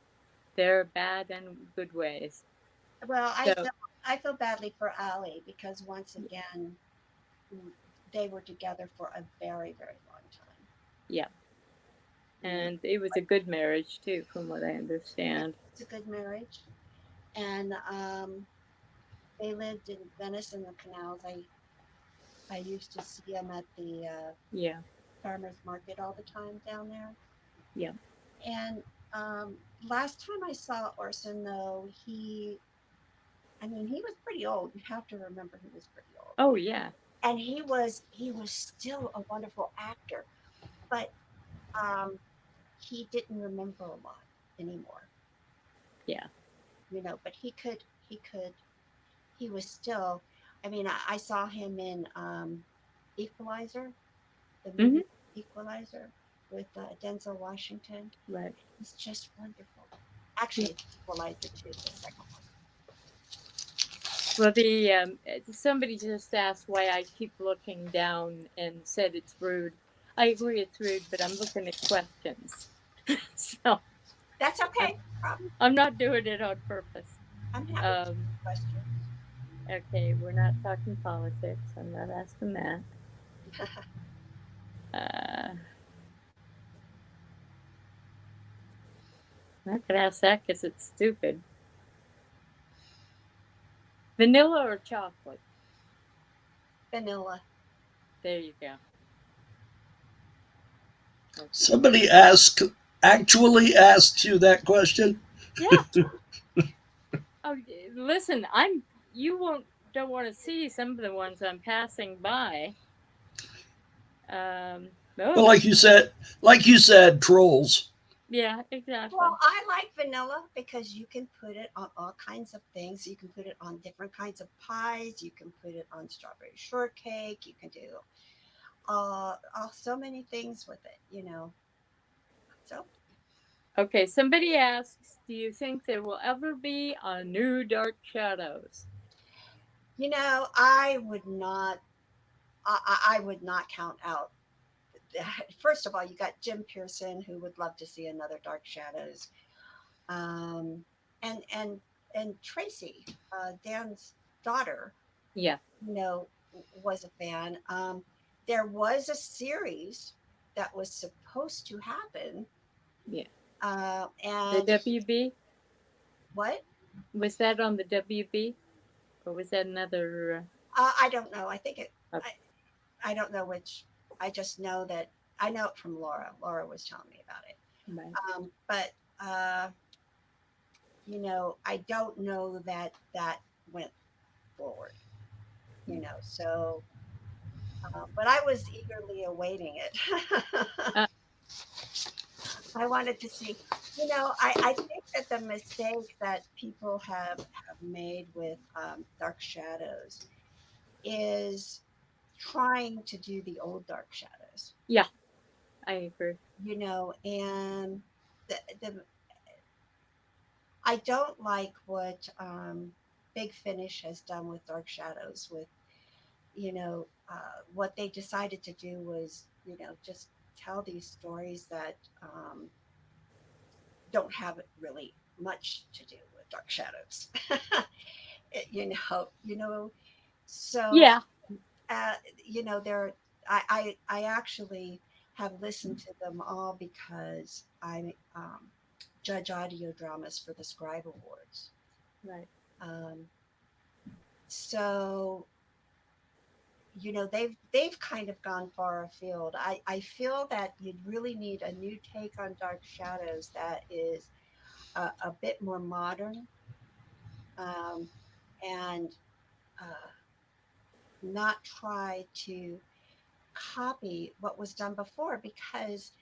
A: there are bad and good ways.
C: Well,
A: So
C: I feel badly for Ali because once again they were together for a very very long time.
A: yeah,
C: You know,
A: and it was a good marriage too, from what I understand.
C: it's a good marriage, and they lived in Venice in the canals. I used to see them at the
A: Yeah,
C: farmers market all the time down there.
A: yeah.
C: And last time I saw Orson, though, I mean, he was pretty old. You have to remember he was pretty old.
A: Oh yeah,
C: And he was still a wonderful actor, but um, he didn't remember a lot anymore,
A: yeah.
C: but he was still, I mean, I saw him in Equalizer, the
A: Hmm.
C: movie Equalizer with Denzel Washington.
A: Right.
C: It's just wonderful.
A: Yeah.
C: Actually, it's Equalizer too, the second one.
A: Well, the somebody just asked why I keep looking down and said it's rude. I agree it's rude, but I'm looking at questions, so
C: That's
A: I'm
C: okay. No problem.
A: I'm not doing it on purpose.
C: I'm happy to
A: Um,
C: take questions.
A: okay, we're not talking politics. I'm not asking that. Uh, I'm not gonna ask that because it's stupid. Vanilla or chocolate?
C: Vanilla.
A: There you go. Okay.
B: Somebody asked, actually asked you that question.
A: Yeah. Oh, listen, I'm. You won't don't want to see some of the ones I'm passing by.
B: Well,
A: Oh,
B: like you said, trolls.
A: yeah,
C: Well,
A: exactly.
C: I like vanilla because you can put it on all kinds of things. You can put it on different kinds of pies. You can put it on strawberry shortcake. You can do so many things with it. So,
A: Okay, somebody asks, do you think there will ever be a new Dark Shadows?
C: I would not. I would not count out. First of all, you got Jim Pearson, who would love to see another Dark Shadows, um, and and and Tracy, Dan's daughter,
A: Yeah,
C: was a fan. There was a series that was supposed to happen,
A: yeah. The
C: and
A: WB?
C: what?
A: Was that on the WB? Or was that another?
C: I don't know. I think it.
A: Uh,
C: I don't know which. I just know that I know it from Laura. Laura was telling me about it.
A: right.
C: But I don't know that that went forward. So but I was eagerly awaiting it.
A: Uh,
C: I wanted to see. I think that the mistake that people have made with Dark Shadows is trying to do the old Dark Shadows.
A: yeah, I agree.
C: And the I don't like what Big Finish has done with Dark Shadows. What they decided to do was just tell these stories that don't have really much to do with Dark Shadows. So
A: Yeah,
C: uh, they're I actually have listened to them all because I judge audio dramas for the Scribe Awards.
A: right.
C: Um, so they've kind of gone far afield. I feel that you'd really need a new take on Dark Shadows that is a bit more modern, um, and not try to copy what was done before, because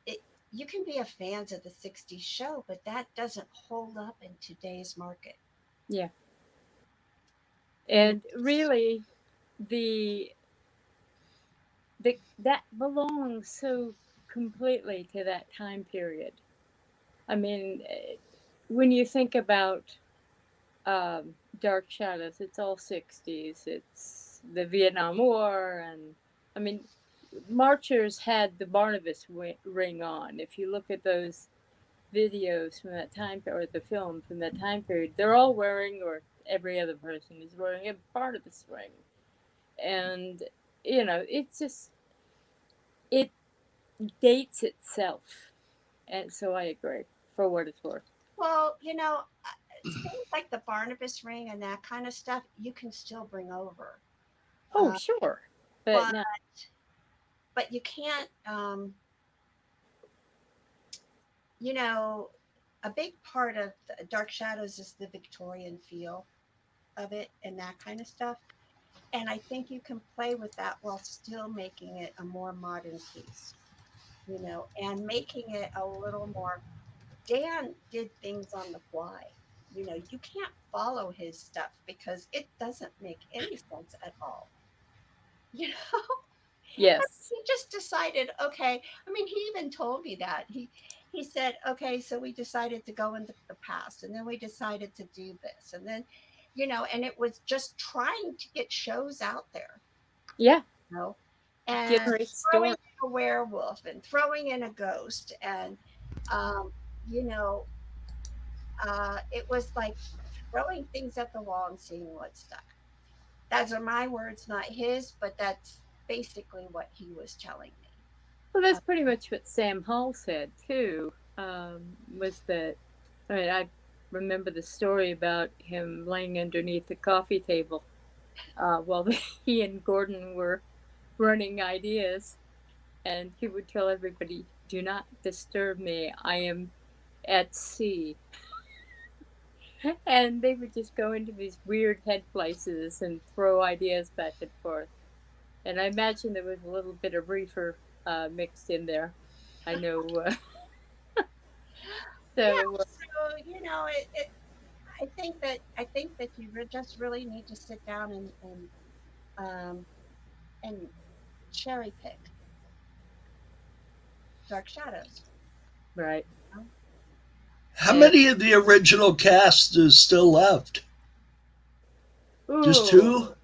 C: it you can be a fans of the 60s show, but that doesn't hold up in today's market.
A: Yeah.
C: You know,
A: And really, the that belongs so completely to that time period. I mean, when you think about Dark Shadows, it's all 60s. It's the Vietnam War. And I mean, marchers had the Barnabas ring on. If you look at those videos from that time, or the film from that time period, they're all wearing, or every other person is wearing, a Barnabas ring. And, it's just, it dates itself. And so I agree, for what it's worth.
C: well, things like the Barnabas ring and that kind of stuff, you can still bring over.
A: Oh,
C: Uh,
A: sure. But
C: but
A: no,
C: you can't. You know, a big part of the Dark Shadows is the Victorian feel of it and that kind of stuff. And I think you can play with that while still making it a more modern piece, and making it a little more. Dan did things on the fly. You can't follow his stuff because it doesn't make any sense at all. You know,
A: yes.
C: he just decided, okay. I mean, he even told me that. He said, okay, so we decided to go into the past, and then we decided to do this, and then, and it was just trying to get shows out there,
A: Yeah.
C: you know, and
A: Generate
C: throwing
A: story.
C: in a werewolf and throwing in a ghost, and um, you know, it was like throwing things at the wall and seeing what stuck. Those are my words, not his, but that's basically what he was telling me.
A: Well, that's pretty much what Sam Hall said too. Was that, I mean, I remember the story about him laying underneath the coffee table while he and Gordon were running ideas, and he would tell everybody, "Do not disturb me. I am at sea." And they would just go into these weird head places and throw ideas back and forth. And I imagine there was a little bit of reefer mixed in there. I know.
C: Yeah,
A: So,
C: so I think that you just really need to sit down um and cherry pick Dark Shadows.
A: right.
C: You know?
B: How
A: And,
B: many of the original cast is still left? Just
A: ooh,
B: two?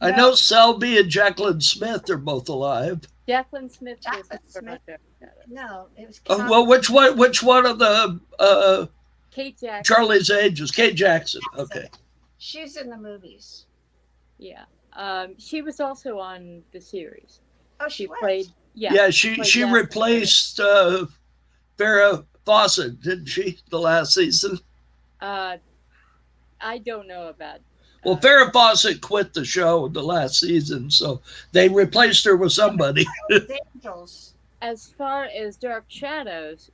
B: I
A: no,
B: know Selby and Jacqueline Smith are both alive.
A: Jacqueline Smith was
C: Jacqueline
A: never on
C: Smith.
A: Dark Shadows.
C: No, it was
B: Well,
C: Catherine
B: which one? Which one of the
A: Kate Jackson,
B: Charlie's Angels? Kate Jackson.
C: Jackson.
B: Okay.
C: She's in the movies.
A: yeah. She was also on the series.
C: Oh, she
A: She
C: was.
A: played, yeah,
B: Yeah,
A: she
B: she
A: played
B: she
A: Daphne.
B: replaced Farrah Fawcett, didn't she? The last season.
A: Uh, I don't know about.
B: Well,
A: Uh,
B: Farrah Fawcett quit the show in the last season, so they replaced her with
C: It was
B: somebody.
C: Charlie's Angels.
A: as far as Dark Shadows,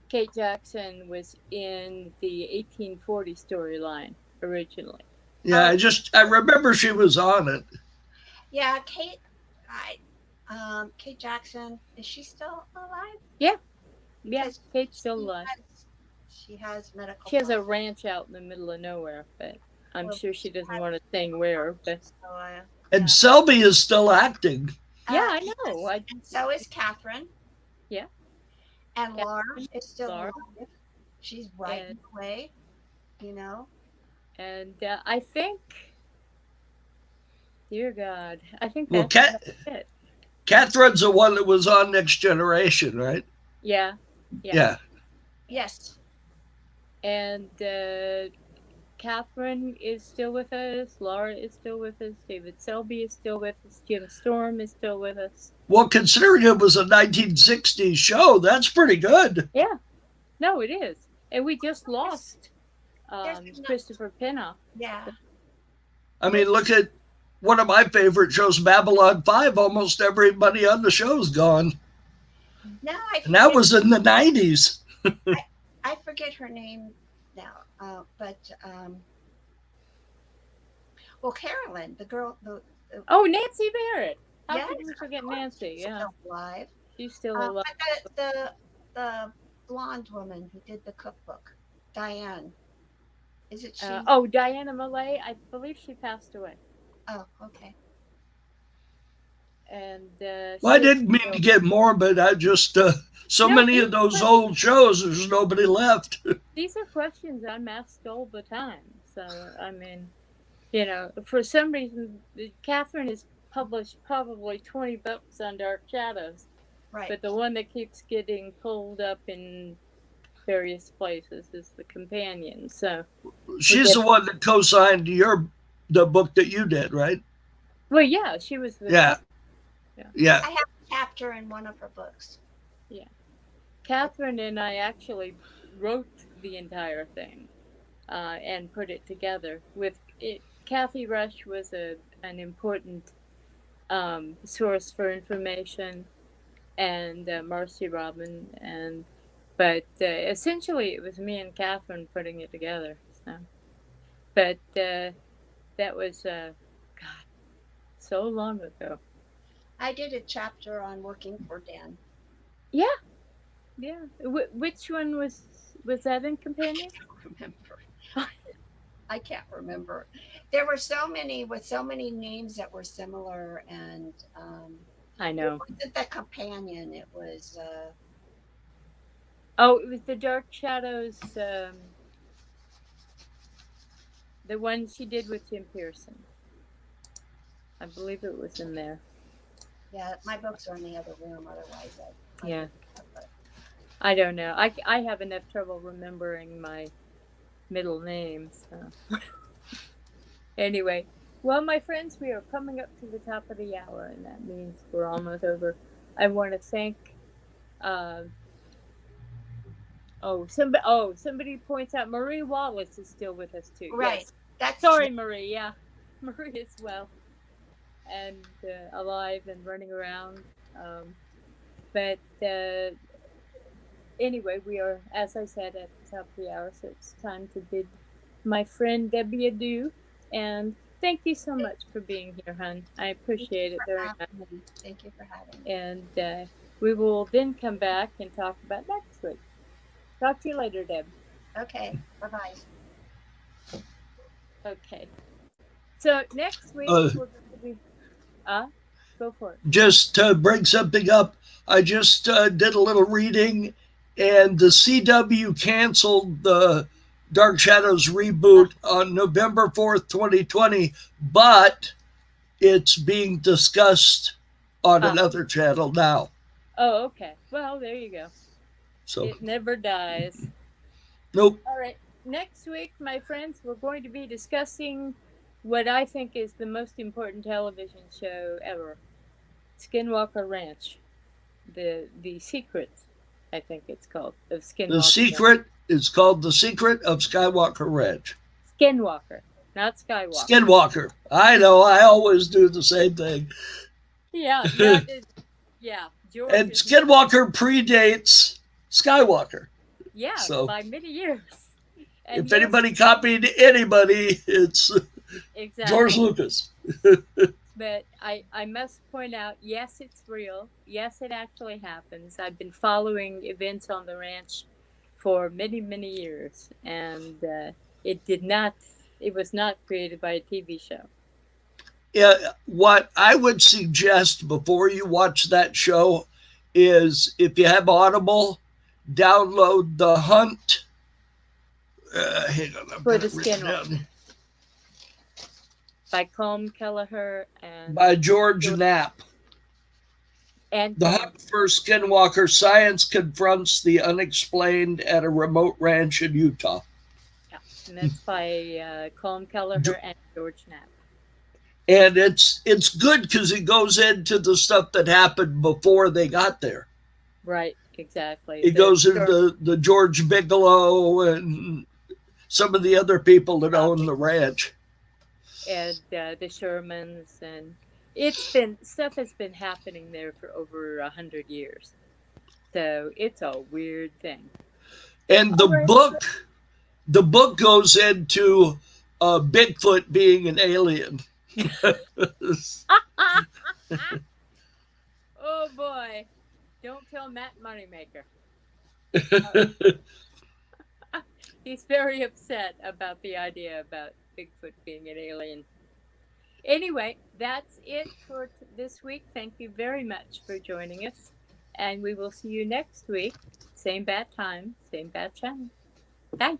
A: Kate Jackson was in the 1840 storyline originally.
B: Yeah,
C: Oh,
B: I remember she was on it.
C: yeah, Kate Jackson. Is she still alive?
A: Yeah, yeah,
C: Because
A: Kate's still
C: she
A: alive.
C: has medical
A: She has a
C: problems.
A: ranch out in the middle of nowhere, but I'm
C: Well,
A: sure she
C: she
A: doesn't
C: has
A: want to say where. But
C: so
B: And
C: yeah.
B: Selby is still acting.
A: yeah, I know.
C: Yes, and so is Catherine,
A: Yeah,
C: and Laura
A: Catherine,
C: is still
A: Laura,
C: alive. She's writing
A: and
C: away, you know.
A: I think, dear God, I think
B: Well,
A: that's about it.
B: Catherine's the one that was on Next Generation, right?
A: Yeah, yeah,
B: Yeah.
C: Yes,
A: and Catherine is still with us. Laura is still with us. David Selby is still with us. Jim Storm is still with us.
B: Well, considering it was a 1960s show, that's pretty good.
A: Yeah, no, it is. And we just
C: there's,
A: lost
C: there's no,
A: Christopher Pinnock.
C: yeah.
B: I
C: There's
B: mean, look at one of my favorite shows, Babylon 5. Almost everybody on the show's gone.
C: now I
B: And that
C: forget.
B: was in the 90s.
C: I forget her name now, but well, Carolyn, the girl, the
A: Oh, Nancy Barrett. How
C: yes,
A: could we
C: of
A: forget
C: course,
A: Nancy?
C: she's
A: Yeah,
C: still alive.
A: she's still alive.
C: But the blonde woman who did the cookbook, Diane, is it she?
A: Oh, Diana Malay. I believe she passed away,
C: Oh, okay.
A: and
B: Well, I
A: she is
B: didn't mean to
A: still.
B: get morbid. I just so
A: No,
B: many
A: these
B: of those
A: are
B: old shows. There's nobody left.
A: questions I'm asked all the time. So I mean, for some reason, Catherine has published probably 20 books on Dark Shadows,
C: Right.
A: but the one that keeps getting pulled up in various places is the companion. So we
B: She's
A: get.
B: the one that co-signed the book that you did, right?
A: Well, yeah, she was the
B: Yeah,
A: co. Yeah,
B: yeah.
C: I have a chapter in one of her books.
A: yeah.
C: I,
A: Catherine and I actually wrote the entire thing and put it together. With it, Kathy Rush was an important source for information, and Marcy Robin, and but essentially it was me and Catherine putting it together. So, but that was God, so long ago.
C: I did a chapter on working for Dan.
A: Yeah, yeah. Which one was that in Companion?
C: Remember? I can't remember. There were so many with so many names that were similar, and
A: I
C: it
A: know.
C: wasn't the companion. It was
A: Oh, it was the Dark Shadows, the one she did with Jim Pearson. I believe it was in there.
C: yeah. My books are in the other room. Otherwise, I
A: Yeah,
C: would have. But
A: I don't know. I have enough trouble remembering my middle name. So anyway, well, my friends, we are coming up to the top of the hour, and that means we're almost over. I want to thank. Uh, somebody points out Marie Wallace is still with us too.
C: right,
A: Yes,
C: that's
A: sorry, Marie. Yeah, Marie is well and alive and running around. Um, but anyway, we are, as I said, at the top of the hour, so it's time to bid my friend Debbie adieu. And thank you so much for being here, hon. I
C: thank you
A: appreciate it
C: for
A: very much.
C: having me. Thank you for having me.
A: And we will then come back and talk about next week. Talk to you later, Deb.
C: Okay, bye bye.
A: Okay. So next week
B: Uh,
A: we're going to be. Uh, go for it.
B: just to bring something up, I just did a little reading, and the CW canceled the Dark Shadows reboot on November 4th, 2020, but it's being discussed on
A: Ah.
B: another channel now.
A: Oh, okay. Well, there you go.
B: So,
A: It never dies.
B: nope.
A: All right. Next week, my friends, we're going to be discussing what I think is the most important television show ever, Skinwalker Ranch. The secret, I think it's called, of
B: The
A: Skinwalker Ranch.
B: secret is called The Secret of Skywalker Ranch.
A: Skinwalker, not Skywalker.
B: Skinwalker. I know, I always do the same thing.
A: Yeah, not yeah. George
B: And
A: is
B: Skinwalker predates Skywalker.
A: yeah
B: So
A: by many years. And
B: if
A: yes,
B: anybody copied anybody, it's George
A: exactly.
B: Lucas.
A: But I must point out, yes, it's real. Yes, it actually happens. I've been following events on the ranch for many, many years, and it did not. It was not created by a TV show.
B: Yeah, what I would suggest before you watch that show is if you have Audible, download The Hunt. Hang on, I've
A: For
B: got
A: the
B: it written
A: Skinwalker
B: down.
A: by Colm Kelleher and
B: By George
A: George
B: Knapp.
A: and
B: The
A: Colm.
B: Hunt for Skinwalker, Science Confronts the Unexplained at a Remote Ranch in Utah.
A: Yeah, and that's by Colm Kelleher and George Knapp.
B: And it's good because it goes into the stuff that happened before they got there.
A: Right, exactly.
B: It goes into the George Bigelow and some of the other people that own the ranch.
A: And the Shermans, and it's been stuff has been happening there for over 100 years. So it's a weird thing.
B: And
A: All right.
B: the book goes into Bigfoot being an alien.
A: Oh boy. Don't tell Matt Moneymaker. He's very upset about the idea about Bigfoot being an alien. Anyway, that's it for this week. Thank you very much for joining us. And we will see you next week. Same bad time, same bad channel. Bye.